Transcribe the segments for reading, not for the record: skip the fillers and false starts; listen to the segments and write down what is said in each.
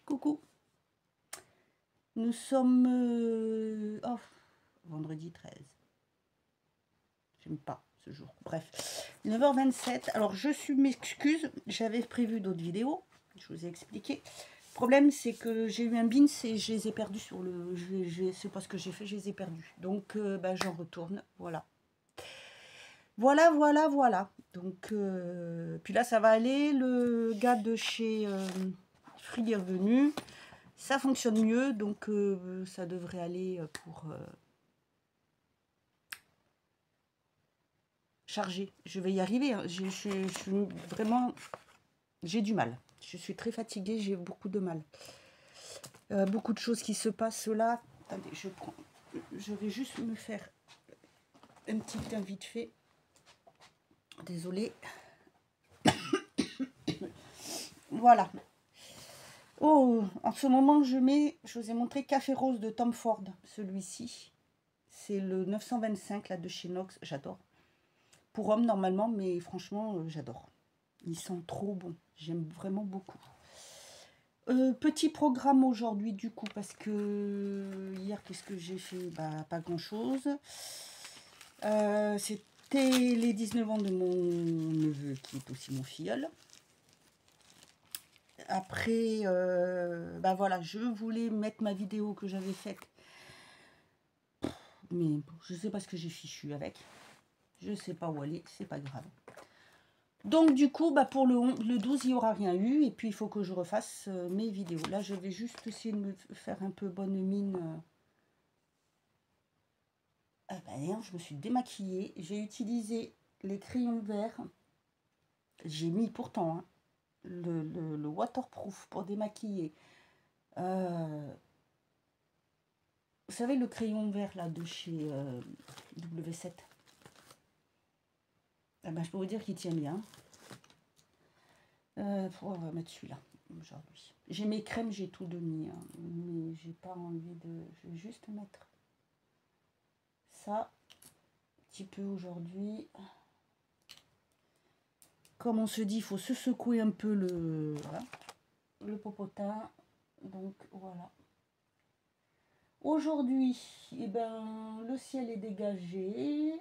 Coucou. Nous sommes vendredi 13. J'aime pas ce jour. Bref, 9h27. Alors, m'excuse, j'avais prévu d'autres vidéos. Je vous ai expliqué. Le problème, c'est que j'ai eu un bins et je les ai perdus sur le... C'est pas ce que j'ai fait, je les ai perdus. Donc, j'en retourne. Voilà. Voilà. Donc, puis là, ça va aller. Le gars de chez Free est revenu. Ça fonctionne mieux, donc ça devrait aller pour charger. Je vais y arriver. Hein. Vraiment, j'ai du mal. Je suis très fatiguée, j'ai beaucoup de mal. Beaucoup de choses qui se passent là. Attendez, je vais juste me faire un petit teint vite fait. Désolée. Voilà. Oh, en ce moment, je vous ai montré Café Rose de Tom Ford, celui-ci. C'est le 925 là de chez Nox, j'adore. Pour homme normalement, mais franchement, j'adore. Ils sont trop bons, j'aime vraiment beaucoup. Petit programme aujourd'hui du coup, parce que hier, qu'est-ce que j'ai fait? Pas grand-chose. C'était les 19 ans de mon neveu, qui est aussi mon filleul. Après, voilà, je voulais mettre ma vidéo que j'avais faite. Mais je sais pas ce que j'ai fichu avec. Je sais pas où aller, c'est pas grave. Donc du coup, pour le 12, il n'y aura rien eu. Et puis, il faut que je refasse mes vidéos. Là, je vais juste essayer de me faire un peu bonne mine. Je me suis démaquillée. J'ai utilisé les crayons verts. J'ai mis pourtant le waterproof pour démaquiller. Vous savez, le crayon vert là de chez W7. Je peux vous dire qu'il tient bien. On va mettre celui-là aujourd'hui. J'ai mes crèmes, j'ai tout donné, hein, mais j'ai pas envie de... Je vais juste mettre ça un petit peu aujourd'hui. Comme on se dit, il faut se secouer un peu le popotin. Donc voilà. Aujourd'hui, le ciel est dégagé.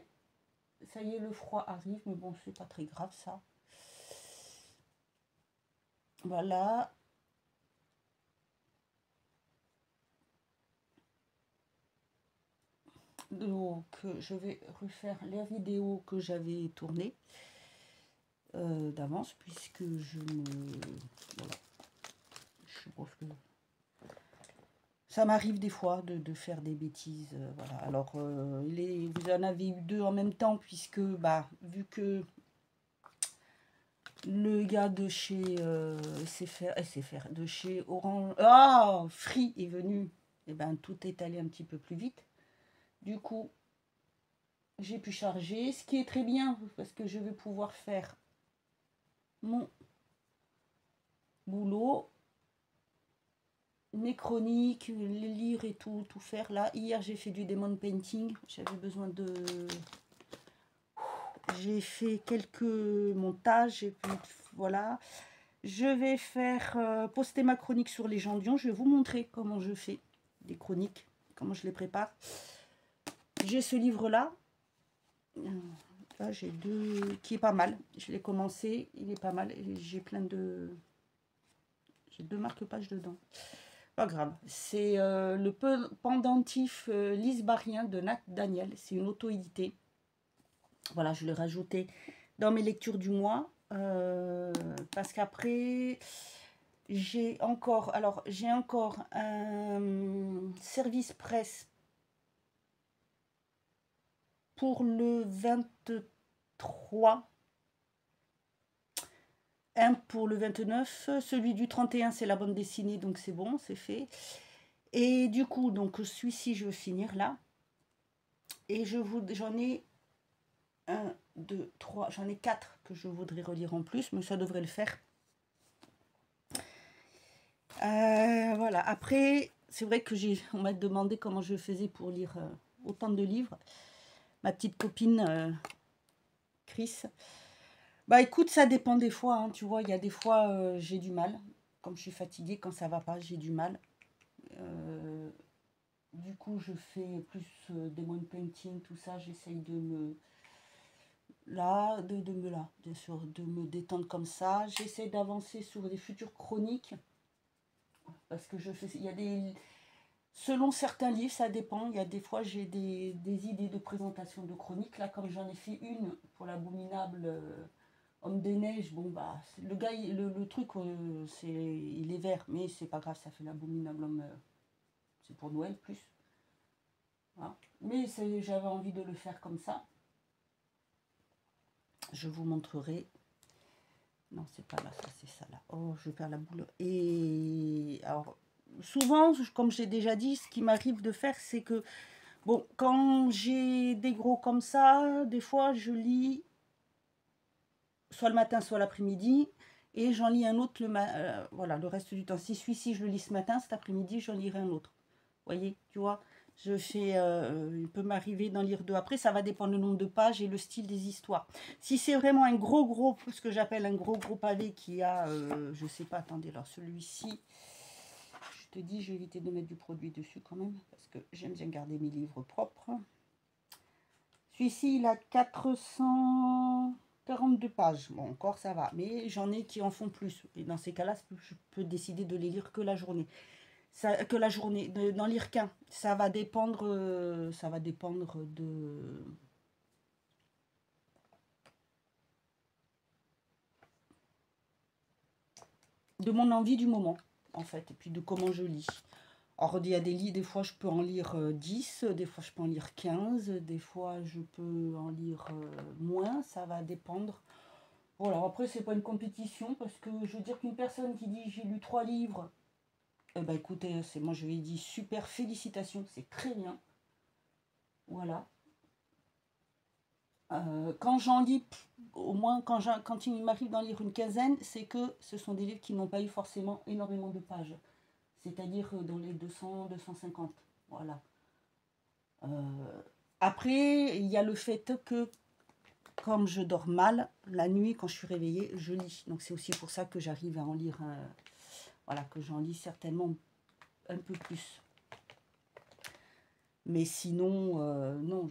Ça y est, le froid arrive, mais bon, c'est pas très grave ça. Voilà. Donc, je vais refaire les vidéos que j'avais tournées d'avance, puisque je me... Voilà. Je pense que... Ça m'arrive des fois de faire des bêtises. Voilà. Alors, vous en avez eu deux en même temps, puisque, vu que le gars de chez SFR, de chez Orange... Free est venu, et tout est allé un petit peu plus vite. Du coup, j'ai pu charger, ce qui est très bien, parce que je vais pouvoir faire mon boulot, mes chroniques, les lire et tout faire. Là, hier, j'ai fait du demon painting. J'avais besoin de... J'ai fait quelques montages, et puis voilà. Je vais faire poster ma chronique sur les gens Dion. Je vais vous montrer comment je fais des chroniques, comment je les prépare. J'ai ce livre-là. Là, j'ai deux qui est pas mal. Je l'ai commencé, il est pas mal. J'ai plein de... J'ai 2 marque-pages dedans. Pas grave. C'est le pendentif lisbarien de Nat Daniel. C'est une auto-édité. Voilà, je l'ai rajouté dans mes lectures du mois. Parce qu'après, j'ai encore un service presse pour le 23. Un pour le 29, celui du 31 c'est la bande dessinée, donc c'est bon, c'est fait. Et du coup, donc celui-ci je veux finir là. Et j'en ai 1, 2, 3, j'en ai 4 que je voudrais relire en plus, mais ça devrait le faire. Voilà, après, c'est vrai que on m'a demandé comment je faisais pour lire autant de livres. Ma petite copine Chris. Écoute, ça dépend des fois, hein, tu vois, il y a des fois j'ai du mal. comme je suis fatiguée, quand ça va pas, j'ai du mal. Du coup, je fais plus des one painting, tout ça. J'essaye de me bien sûr, de me détendre comme ça. J'essaie d'avancer sur des futures chroniques parce que il y a des, selon certains livres, ça dépend. Il y a des fois, j'ai des idées de présentation de chroniques. Là, comme j'en ai fait une pour l'abominable Homme des Neiges, bon, bah, le gars, le truc, il est vert, mais c'est pas grave, ça fait l'abominable homme. C'est pour Noël plus. Voilà. Mais j'avais envie de le faire comme ça. Je vous montrerai. Non, c'est pas là, ça c'est ça là. Oh, je perds la boule. Et alors, souvent, comme j'ai déjà dit, ce qui m'arrive de faire, c'est que, bon, quand j'ai des gros comme ça, des fois, je lis soit le matin, soit l'après-midi, et j'en lis un autre voilà, le reste du temps. Si celui-ci, je le lis ce matin, cet après-midi, j'en lirai un autre. Vous voyez, tu vois, je fais, il peut m'arriver d'en lire deux. Après, ça va dépendre du nombre de pages et le style des histoires. Si c'est vraiment un gros, ce que j'appelle un gros pavé qui a, je sais pas, attendez, alors celui-ci, je te dis, je vais éviter de mettre du produit dessus quand même, parce que j'aime bien garder mes livres propres. Celui-ci, il a 442 pages. Bon, encore ça va, mais j'en ai qui en font plus. Et dans ces cas-là, je peux décider de les lire que la journée. D'en lire qu'un. Ça va dépendre de mon envie du moment, en fait, et puis de comment je lis. Alors, il y a des livres, des fois je peux en lire 10, des fois je peux en lire 15, des fois je peux en lire moins, ça va dépendre. Voilà, après c'est pas une compétition, parce que je veux dire qu'une personne qui dit j'ai lu 3 livres, eh ben écoutez, moi je lui ai dit super, félicitations, c'est très bien. Voilà. Quand j'en lis, au moins quand il m'arrive d'en lire une quinzaine, c'est que ce sont des livres qui n'ont pas eu forcément énormément de pages. C'est-à-dire dans les 200, 250. Voilà. Après, il y a le fait que, comme je dors mal, la nuit, quand je suis réveillée, je lis. Donc c'est aussi pour ça que j'arrive à en lire, voilà, que j'en lis certainement un peu plus. Mais sinon, non,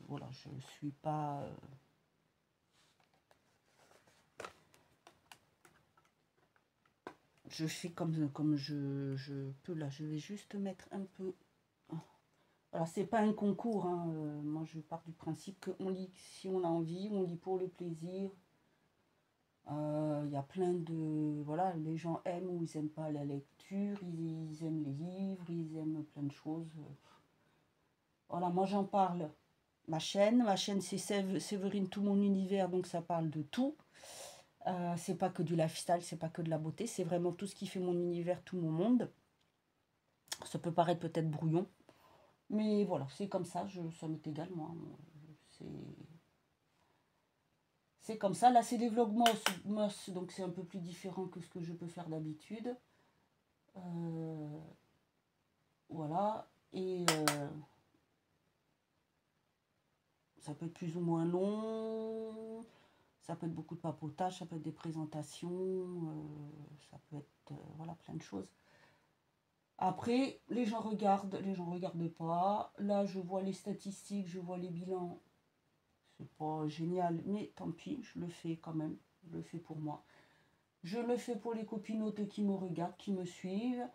voilà, je suis pas... je fais comme je peux. Là, je vais juste mettre un peu... Alors, c'est pas un concours, hein. Moi, je pars du principe qu'on lit si on a envie, on lit pour le plaisir. Il y a plein de... Voilà, les gens aiment ou ils n'aiment pas la lecture, ils aiment les livres, ils aiment plein de choses. Voilà, moi, j'en parle. Ma chaîne, c'est Séverine, tout mon univers, donc ça parle de tout. C'est pas que du lifestyle, c'est pas que de la beauté, c'est vraiment tout ce qui fait mon univers, tout mon monde. Ça peut paraître peut-être brouillon, mais voilà, c'est comme ça, ça m'est égal, moi. C'est comme ça. Là, c'est des vlogs moss, donc c'est un peu plus différent que ce que je peux faire d'habitude. Voilà. Et ça peut être plus ou moins long. Ça peut être beaucoup de papotage, ça peut être des présentations, ça peut être voilà, plein de choses. Après, les gens regardent pas. Là, je vois les statistiques, je vois les bilans. C'est pas génial, mais tant pis, je le fais quand même. Je le fais pour moi. Je le fais pour les copinotes qui me regardent, qui me suivent.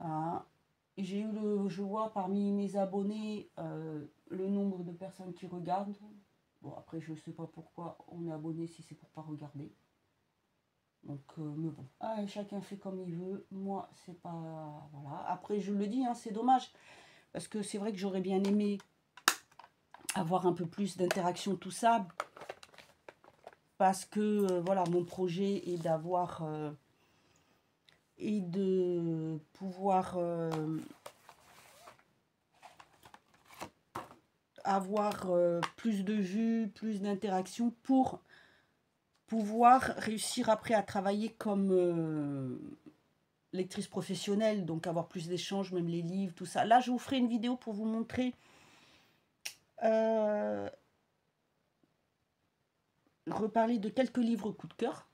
Hein. Je vois parmi mes abonnés le nombre de personnes qui regardent. Bon, après, je ne sais pas pourquoi on est abonné si c'est pour pas regarder. Donc, mais bon, chacun fait comme il veut. Moi, c'est pas... Voilà. Après, je le dis, hein, c'est dommage. Parce que c'est vrai que j'aurais bien aimé avoir un peu plus d'interaction, tout ça. Parce que, voilà, mon projet est d'avoir... et de pouvoir... avoir plus de vues, plus d'interactions pour pouvoir réussir après à travailler comme lectrice professionnelle, donc avoir plus d'échanges, même les livres, tout ça. Là, je vous ferai une vidéo pour vous montrer reparler de quelques livres coup de cœur.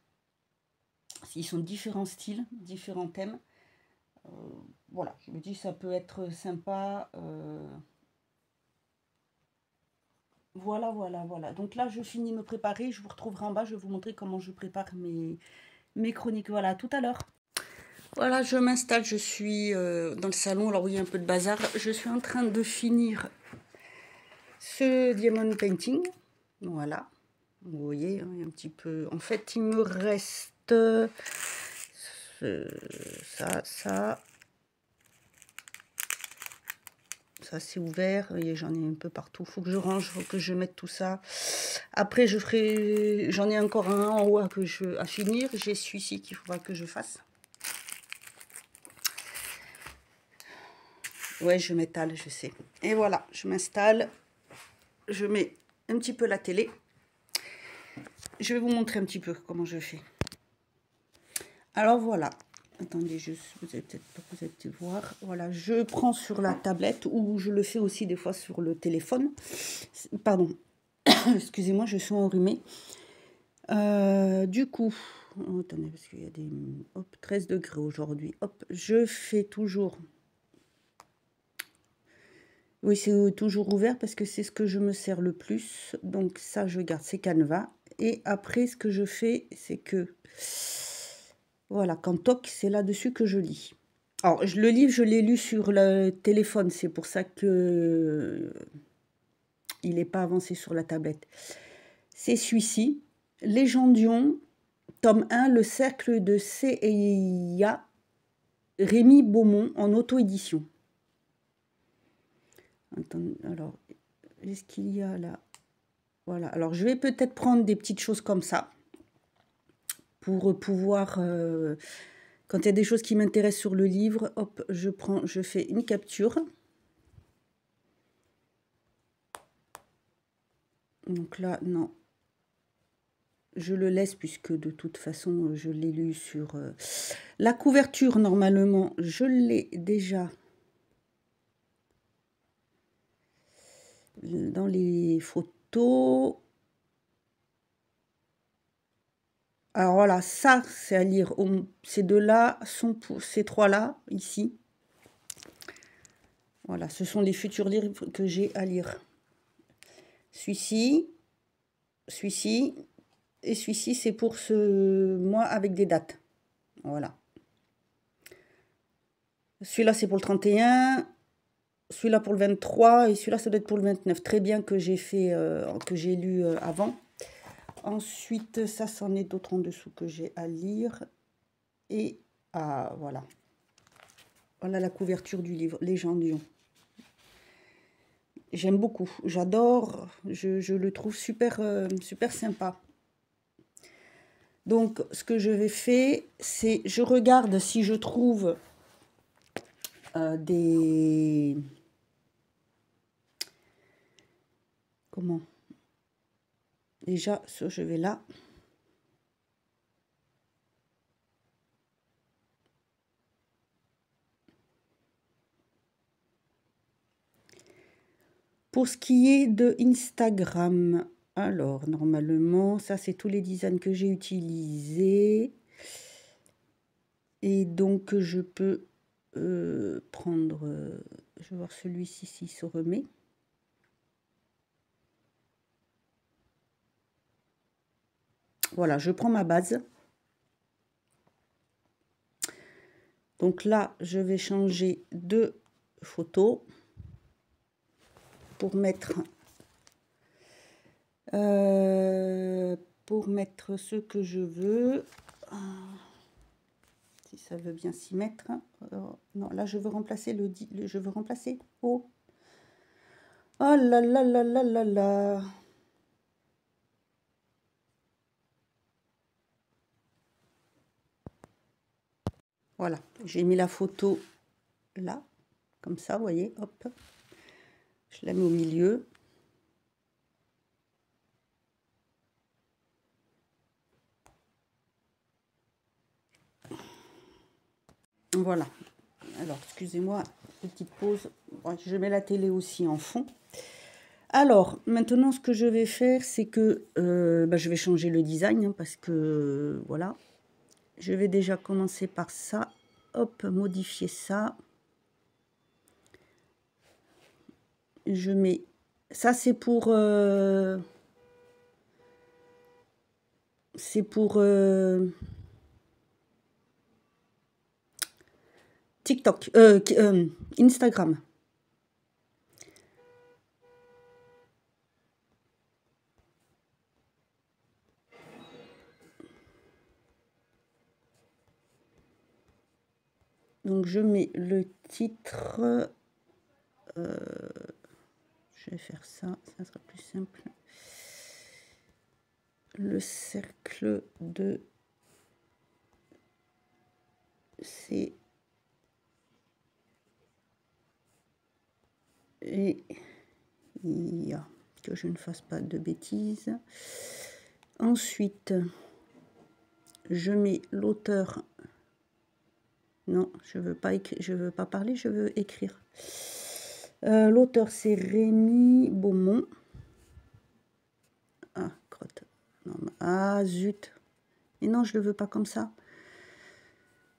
Ils sont différents styles, différents thèmes. Voilà, je me dis ça peut être sympa. Voilà, voilà, voilà. Donc là, je finis de me préparer. Je vous retrouverai en bas. Je vais vous montrer comment je prépare mes chroniques. Voilà, à tout à l'heure. Voilà, je m'installe. Je suis dans le salon. Alors, oui, il y a un peu de bazar. Je suis en train de finir ce diamond painting. Voilà. Vous voyez, hein, il y a un petit peu... En fait, il me reste ça. Ça, c'est ouvert. Vous voyez, j'en ai un peu partout. Il faut que je range, il faut que je mette tout ça. Après, je ferai... J'en ai encore un en haut à finir. J'ai celui-ci qu'il faudra que je fasse. Ouais, je m'étale, je sais. Et voilà, je m'installe. Je mets un petit peu la télé. Je vais vous montrer un petit peu comment je fais. Alors, voilà. Attendez, vous allez peut-être voir. Voilà, je prends sur la tablette ou je le fais aussi des fois sur le téléphone. Pardon, excusez-moi, je suis enrhumée. Du coup, attendez, parce qu'il y a des... Hop, 13 degrés aujourd'hui. Hop, je fais toujours... Oui, c'est toujours ouvert parce que c'est ce que je me sers le plus. Donc ça, je garde ces canevas. Et après, ce que je fais, c'est que... Voilà, quand toc, c'est là-dessus que je lis. Alors, le livre, je l'ai lu sur le téléphone. C'est pour ça que il n'est pas avancé sur la tablette. C'est celui-ci. Légendion, tome 1, Le cercle de Seiya, Rémi Beaumont, en auto-édition. Attendez, alors, est-ce qu'il y a là? Voilà, alors je vais peut-être prendre des petites choses comme ça pour pouvoir, quand il y a des choses qui m'intéressent sur le livre, hop, je fais une capture. Donc là, non, je le laisse puisque de toute façon, je l'ai lu sur... La couverture, normalement, je l'ai déjà dans les photos. Alors voilà, ça, c'est à lire. Ces deux-là sont pour ces trois-là, ici. Voilà, ce sont les futurs livres que j'ai à lire. Celui-ci et celui-ci, c'est pour ce mois avec des dates. Voilà. Celui-là, c'est pour le 31, celui-là pour le 23 et celui-là, ça doit être pour le 29. Très bien que j'ai fait, que j'ai lu avant. Ensuite, ça, c'en est d'autres en dessous que j'ai à lire. Et voilà. Voilà la couverture du livre, Légendion. J'aime beaucoup, j'adore, je le trouve super, super sympa. Donc, ce que je vais faire, c'est je regarde si je trouve des... Comment? Déjà, je vais là. Pour ce qui est de Instagram, alors, normalement, ça, c'est tous les designs que j'ai utilisés. Et donc, je peux prendre... je vais voir celui-ci s'il se remet. Voilà, je prends ma base. Donc là, je vais changer de photo pour mettre ce que je veux. Si ça veut bien s'y mettre. Non, là, je veux remplacer je veux remplacer. Oh là là là là là là. Voilà, j'ai mis la photo là, comme ça, vous voyez, hop. Je la mets au milieu. Voilà. Alors, excusez-moi, petite pause. Je mets la télé aussi en fond. Alors, maintenant, ce que je vais faire, c'est que je vais changer le design, hein, parce que, voilà. Je vais déjà commencer par ça. Hop, modifier ça. Je mets... Ça, c'est pour... TikTok. Instagram. Donc, je mets le titre... je vais faire ça, ça sera plus simple. Le cercle de C et I A, que je ne fasse pas de bêtises. Ensuite, je mets l'auteur. Non, je veux pas écrire, je veux pas parler, je veux écrire. L'auteur, c'est Rémi Beaumont. Ah, crotte. Non, ah, zut. Et non, je le veux pas comme ça.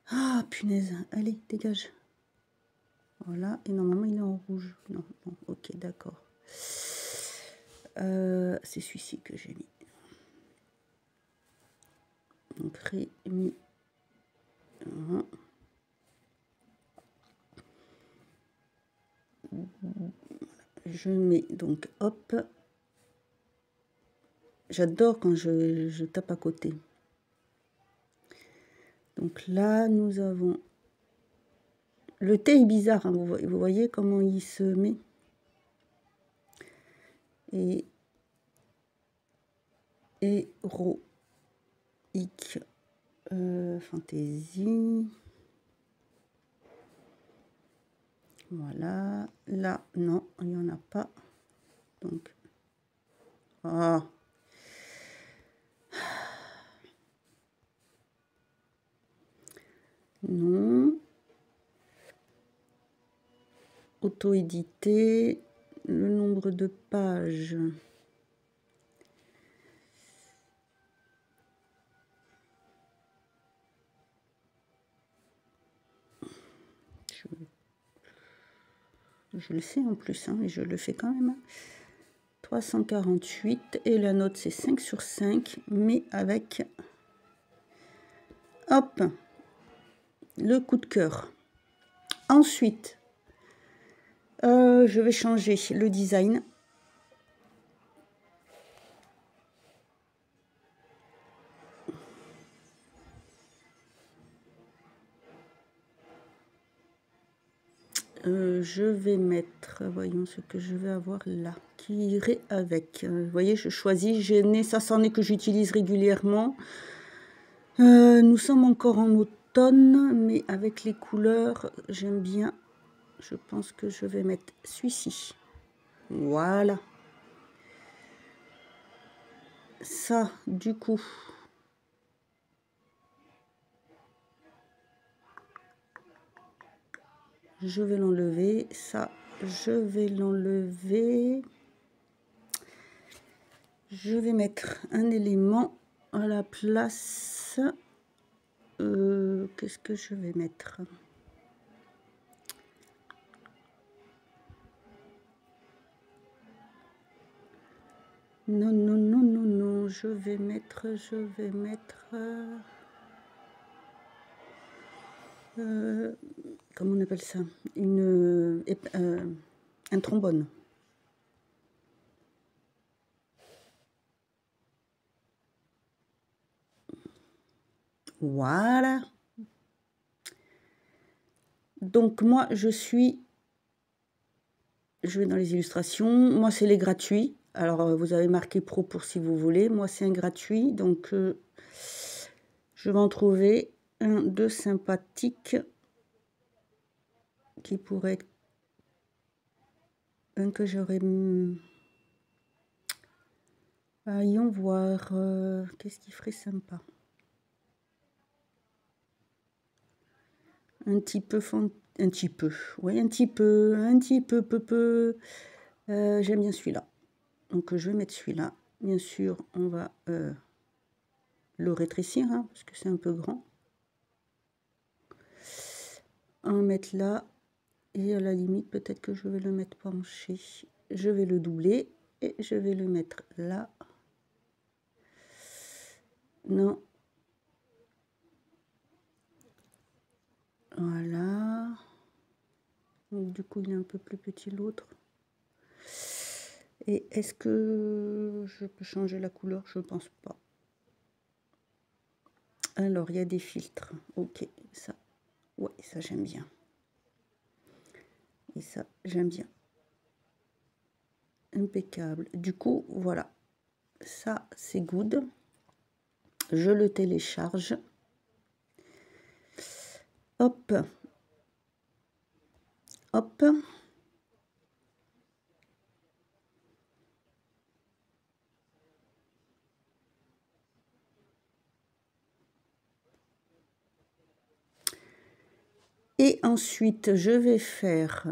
Ah, punaise. Allez, dégage. Voilà. Et normalement, il est en rouge. Non, non. Ok, d'accord. C'est celui-ci que j'ai mis. Donc, Rémi. Je mets donc, hop. J'adore quand je tape à côté. Donc là, nous avons... Le T est bizarre, hein, vous voyez comment il se met. Et héroïque fantasy. Voilà. Là, non, il n'y en a pas. Donc, ah. Non. Auto-édité. Le nombre de pages. Je le sais en plus, hein, mais je le fais quand même. 348 et la note c'est 5 sur 5, mais avec, hop, le coup de cœur. Ensuite, je vais changer le design. Je vais mettre, voyons ce que je vais avoir là, qui irait avec. Vous voyez, je choisis, ça c'en est que j'utilise régulièrement. Nous sommes encore en automne, mais avec les couleurs, j'aime bien. Je pense que je vais mettre celui-ci. Voilà. Ça, du coup... Je vais l'enlever. Ça, je vais l'enlever. Je vais mettre un élément à la place. Qu'est-ce que je vais mettre? Non, non, non, non, non. Je vais mettre... comment on appelle ça? Un trombone. Voilà. Donc moi, je vais dans les illustrations. Moi, c'est les gratuits. Alors, vous avez marqué pro pour si vous voulez. Moi, c'est un gratuit. Donc, je vais en trouver un de sympathique qui pourrait être un que j'aurais... Allons voir. Qu'est-ce qui ferait sympa? Un petit peu... Un petit peu. Oui, un petit peu. Peu. J'aime bien celui-là. Donc, je vais mettre celui-là. Bien sûr, on va le rétrécir, hein, parce que c'est un peu grand. en mettre là. Et à la limite, peut-être que je vais le mettre penché. Je vais le doubler et je vais le mettre là. Non. Voilà. Donc, du coup, il est un peu plus petit l'autre. Et est-ce que je peux changer la couleur? Je pense pas. Alors, il y a des filtres. Ok, ça. Ouais, ça j'aime bien. Et ça, j'aime bien. Impeccable. Du coup, voilà. Ça, c'est good. Je le télécharge. Hop. Hop. Et ensuite, je vais faire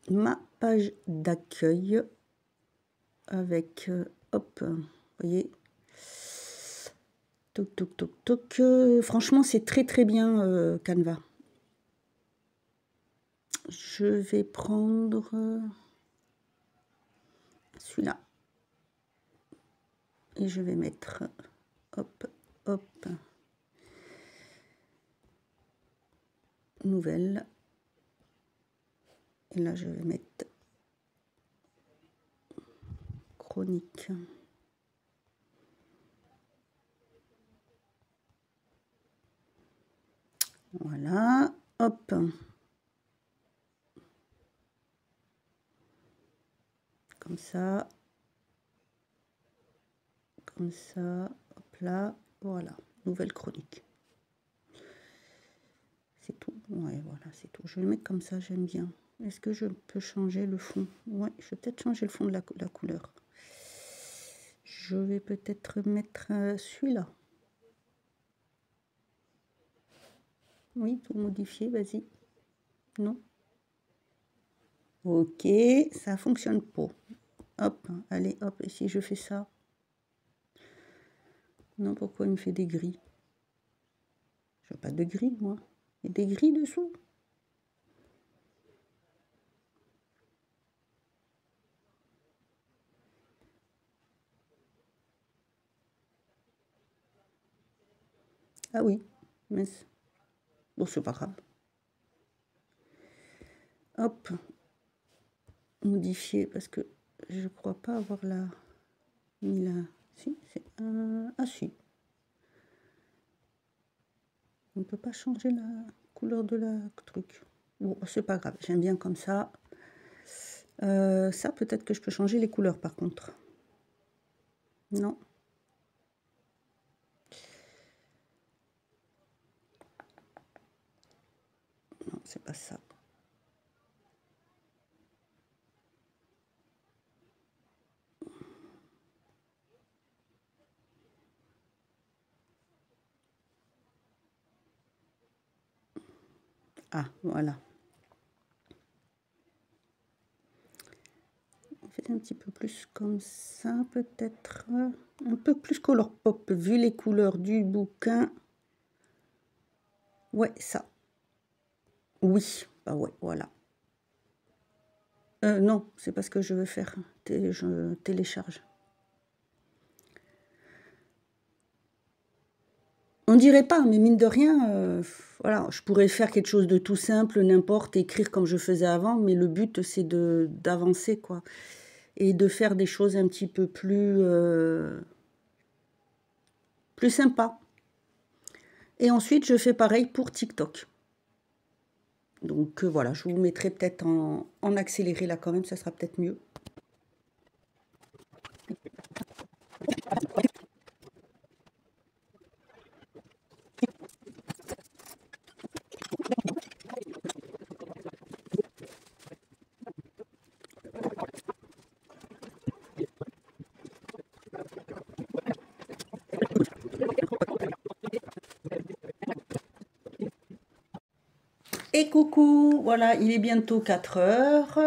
ma page d'accueil avec, hop, vous voyez, toc, toc, toc, toc. Franchement, c'est très, très bien, Canva. Je vais prendre celui-là. Et je vais mettre, hop, hop, nouvelle. Et là, je vais mettre chronique. Voilà, hop. Comme ça. Comme ça, hop là, voilà, nouvelle chronique. C'est tout. Ouais, voilà, c'est tout. Je vais le mettre comme ça, j'aime bien. Est-ce que je peux changer le fond? Ouais, je vais peut-être changer le fond de la couleur. Je vais peut-être mettre celui-là. Oui, tout modifier, vas-y. Non? Ok, ça fonctionne pas. Hop, allez, hop, et si je fais ça? Non, pourquoi il me fait des gris? Je veux pas de gris, moi. Il y a des gris dessous. Ah oui, mais bon, c'est pas grave. Hop, modifier parce que je crois pas avoir mis la. Si, c'est ah si. On ne peut pas changer la couleur de la truc. Bon, c'est pas grave, j'aime bien comme ça. Ça, peut-être que je peux changer les couleurs par contre. Non. Non, c'est pas ça. Ah, voilà. On fait un petit peu plus comme ça, peut-être. Un peu plus color pop, vu les couleurs du bouquin. Ouais, ça. Oui, bah ouais, voilà. Non, c'est pas ce que je veux faire. Je télécharge. On dirait pas, mais mine de rien, voilà, je pourrais faire quelque chose de tout simple, n'importe, écrire comme je faisais avant, mais le but, c'est d'avancer, quoi. Et de faire des choses un petit peu plus sympas. Et ensuite, je fais pareil pour TikTok. Donc voilà, je vous mettrai peut-être en accéléré là quand même, ça sera peut-être mieux. Et coucou, voilà, il est bientôt 4 heures.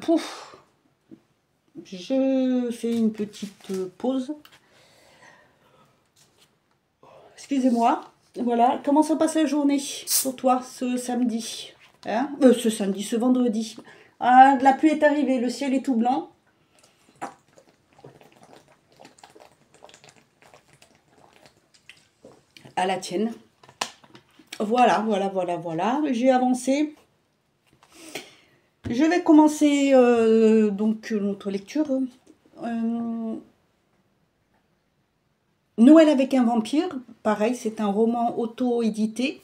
Pouf, je fais une petite pause. Excusez-moi. Voilà, comment ça passe la journée pour toi ce samedi, hein, ce vendredi. Ah, la pluie est arrivée, le ciel est tout blanc. À la tienne. Voilà, voilà, voilà, voilà. J'ai avancé. Je vais commencer donc notre lecture. Noël avec un vampire. Pareil, c'est un roman auto-édité.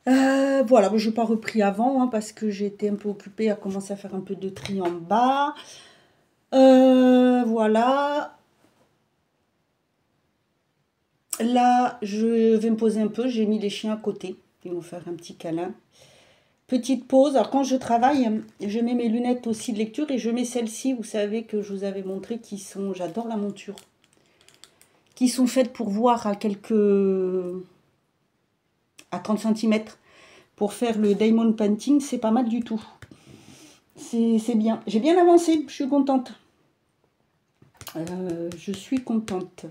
Voilà, je n'ai pas repris avant parce que j'étais un peu occupée à commencer à faire un peu de tri en bas. Voilà. Là, je vais me poser un peu. J'ai mis les chiens à côté. Ils vont faire un petit câlin. Petite pause. Alors, quand je travaille, je mets mes lunettes aussi de lecture et je mets celles-ci, vous savez, que je vous avais montré, qui sont, j'adore la monture, qui sont faites pour voir à 30 cm. Pour faire le diamond painting, c'est pas mal du tout. C'est bien. J'ai bien avancé, je suis contente. Je suis contente.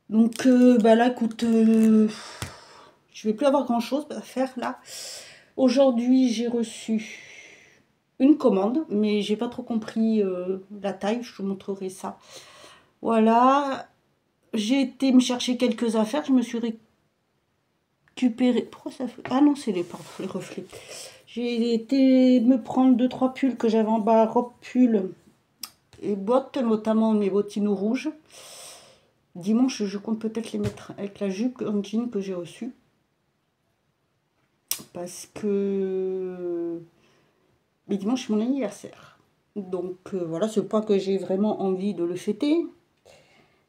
Donc, là, écoute, je vais plus avoir grand-chose à faire, là. Aujourd'hui, j'ai reçu une commande, mais j'ai pas trop compris la taille, je vous montrerai ça. Voilà. J'ai été me chercher quelques affaires, je me suis récupéré. Pourquoi ça fait... Ah non, c'est les reflets. J'ai été me prendre 2-3 pulls que j'avais en bas, robe, pull et bottes, notamment mes bottines rouges. Dimanche, je compte peut-être les mettre avec la jupe en jean que j'ai reçue. Parce que... Mais dimanche, c'est mon anniversaire. Donc voilà, c'est pas que j'ai vraiment envie de le fêter.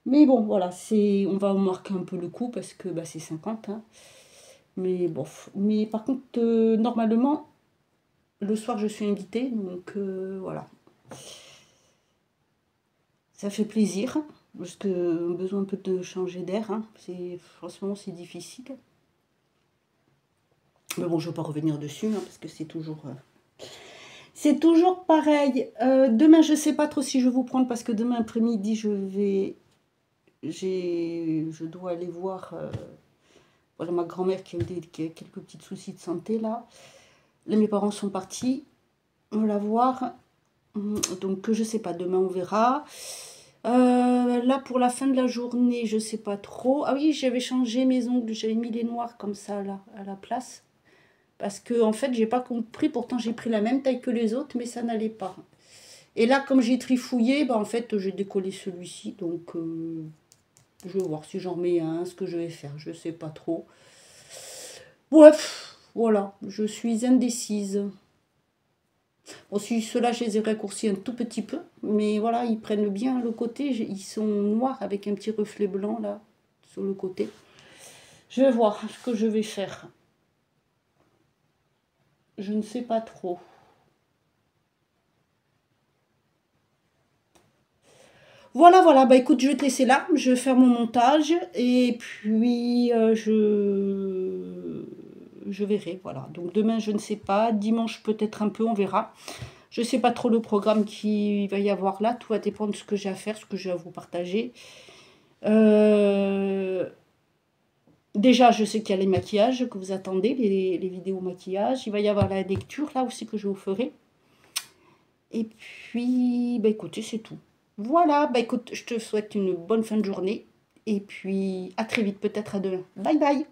Mais bon, voilà, on va marquer un peu le coup parce que c'est 50. Hein. Mais bof. Mais par contre, normalement, le soir, je suis invitée. Donc voilà. Ça fait plaisir. Parce que besoin un peu de changer d'air. Hein. Franchement, c'est difficile. Mais bon, je ne vais pas revenir dessus hein, parce que c'est toujours... C'est toujours pareil. Demain, je ne sais pas trop si je vais vous prendre parce que demain après-midi, je dois aller voir voilà, ma grand-mère qui a quelques petits soucis de santé là. Là, mes parents sont partis. On va la voir. Donc, je ne sais pas. Demain, on verra. Là, pour la fin de la journée, je ne sais pas trop. Ah oui, j'avais changé mes ongles. J'avais mis les noirs comme ça là, à la place. Parce que, en fait, j'ai pas compris. Pourtant, j'ai pris la même taille que les autres, mais ça n'allait pas. Et là, comme j'ai trifouillé, en fait, j'ai décollé celui-ci. Donc, je vais voir si j'en remets un, ce que je vais faire. Je sais pas trop. Bref, voilà. Je suis indécise. Bon, si ceux-là, je les ai raccourcis un tout petit peu. Mais voilà, ils prennent bien le côté. Ils sont noirs avec un petit reflet blanc, là, sur le côté. Je vais voir ce que je vais faire. Je ne sais pas trop. Voilà, voilà. Écoute, je vais te laisser là. Je vais faire mon montage. Et puis, je verrai. Voilà. Donc, demain, je ne sais pas. Dimanche, peut-être un peu. On verra. Je ne sais pas trop le programme qu'il va y avoir là. Tout va dépendre de ce que j'ai à faire, ce que j'ai à vous partager. Déjà, je sais qu'il y a les maquillages que vous attendez, les vidéos maquillage. Il va y avoir la lecture là aussi que je vous ferai. Et puis, écoutez, c'est tout. Voilà, écoute, je te souhaite une bonne fin de journée. Et puis, à très vite, peut-être à demain. Bye bye.